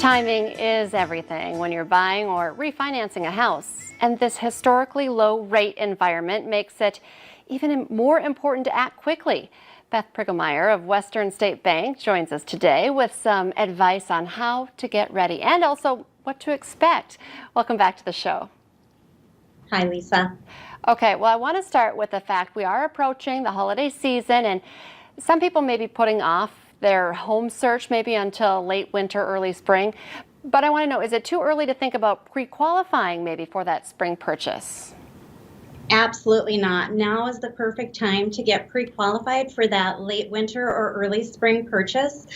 Timing is everything when you're buying or refinancing a house, and this historically low rate environment makes it even more important to act quickly. Beth Pricklemeyer of Western State Bank joins us today with some advice on how to get ready and also what to expect. Welcome back to the show. Hi, Lisa. Okay, well, I want to start with the fact we are approaching the holiday season, and some people may be putting off their home search maybe until late winter, early spring. But I want to know, is it too early to think about pre-qualifying maybe for that spring purchase? Absolutely not. Now is the perfect time to get pre-qualified for that late winter or early spring purchase.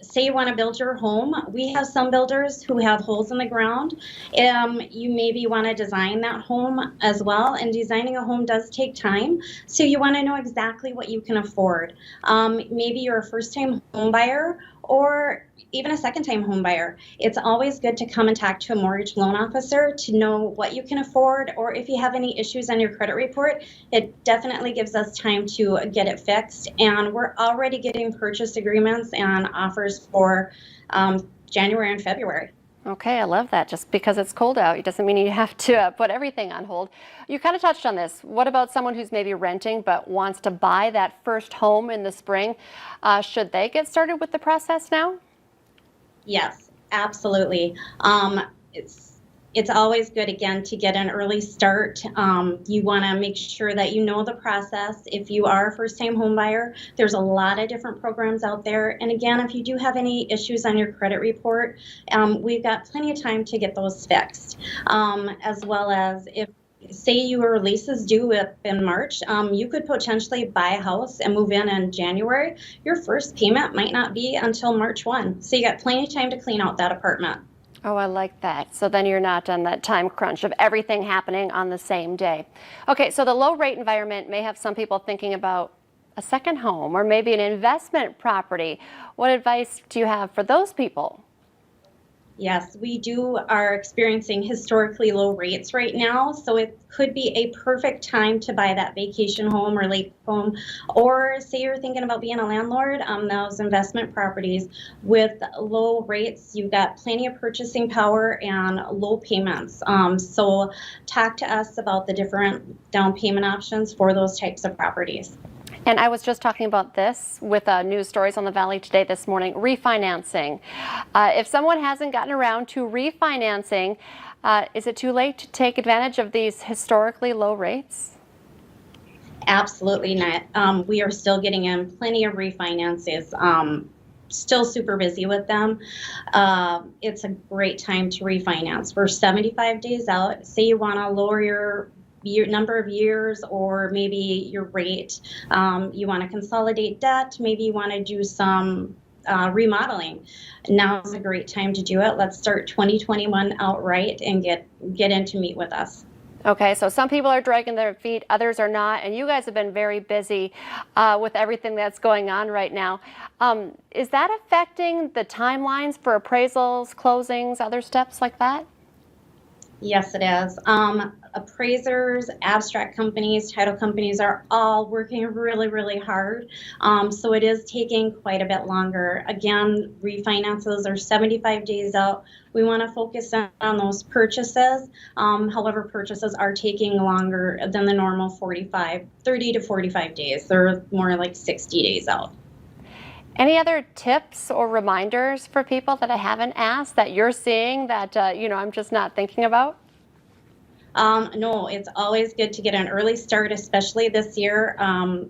Say you want to build your home. We have some builders who have holes in the ground. You maybe want to design that home as well, and designing a home does take time. So you want to know exactly what you can afford. Maybe you're a first-time home buyer or even a second-time home buyer. It's always good to come and talk to a mortgage loan officer to know what you can afford, or if you have any issues on your credit report, it definitely gives us time to get it fixed. And we're already getting purchase agreements and offers for January and February. Okay, I love that. Just because it's cold out, it doesn't mean you have to put everything on hold. You kind of touched on this. What about someone who's maybe renting but wants to buy that first home in the spring? Should they get started with the process now? Yes, absolutely. It's always good, again, to get an early start. You want to make sure that you know the process. If you are a first-time home buyer, there's a lot of different programs out there. And again, if you do have any issues on your credit report, we've got plenty of time to get those fixed. As well as if, say, your lease is due up in March, you could potentially buy a house and move in January. Your first payment might not be until March 1. So you got plenty of time to clean out that apartment. Oh, I like that. So then you're not on that time crunch of everything happening on the same day. Okay, so the low rate environment may have some people thinking about a second home or maybe an investment property. What advice do you have for those people? Yes, we are experiencing historically low rates right now, so it could be a perfect time to buy that vacation home or lake home. Or say you're thinking about being a landlord, those investment properties with low rates, you've got plenty of purchasing power and low payments. So talk to us about the different down payment options for those types of properties. And I was just talking about this with news stories on the Valley today this morning, refinancing. If someone hasn't gotten around to refinancing, is it too late to take advantage of these historically low rates? Absolutely not. We are still getting in plenty of refinances. Still super busy with them. It's a great time to refinance. We're 75 days out. Say you want to lower your number of years or maybe your rate. You want to consolidate debt. Maybe you want to do some remodeling. Now is a great time to do it. Let's start 2021 outright and get in to meet with us. Okay, so some people are dragging their feet, others are not, and you guys have been very busy with everything that's going on right now. Is that affecting the timelines for appraisals, closings, other steps like that? Yes, it is. Appraisers, abstract companies, title companies are all working really, really hard. So it is taking quite a bit longer. Again, refinances are 75 days out. We want to focus on those purchases. However, purchases are taking longer than the normal 30 to 45 days. They're more like 60 days out. Any other tips or reminders for people that I haven't asked that you're seeing that, I'm just not thinking about? No, it's always good to get an early start, especially this year.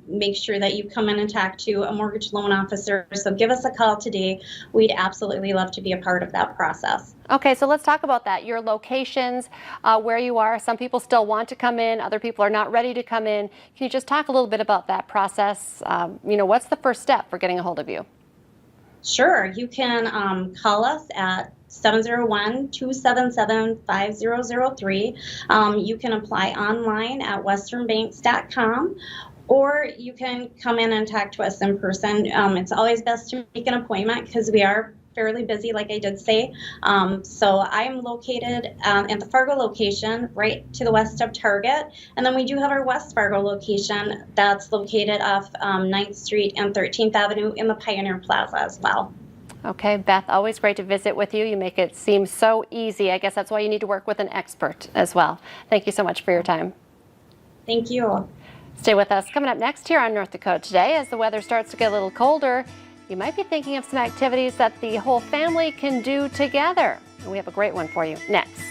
Make sure that you come in and talk to a mortgage loan officer. So give us a call today. We'd absolutely love to be a part of that process. Okay, so let's talk about that. Your locations, where you are. Some people still want to come in. Other people are not ready to come in. Can you just talk a little bit about that process? What's the first step for getting a hold of you? Sure. You can call us at 701-277-5003. You can apply online at westernbanks.com, or you can come in and talk to us in person. It's always best to make an appointment because we are fairly busy, like I did say. So I'm located at the Fargo location, right to the west of Target. And then we do have our West Fargo location that's located off 9th Street and 13th Avenue in the Pioneer Plaza as well. Okay, Beth, always great to visit with you. You make it seem so easy. I guess that's why you need to work with an expert as well. Thank you so much for your time. Thank you. Stay with us. Coming up next here on North Dakota Today, as the weather starts to get a little colder, you might be thinking of some activities that the whole family can do together. And we have a great one for you next.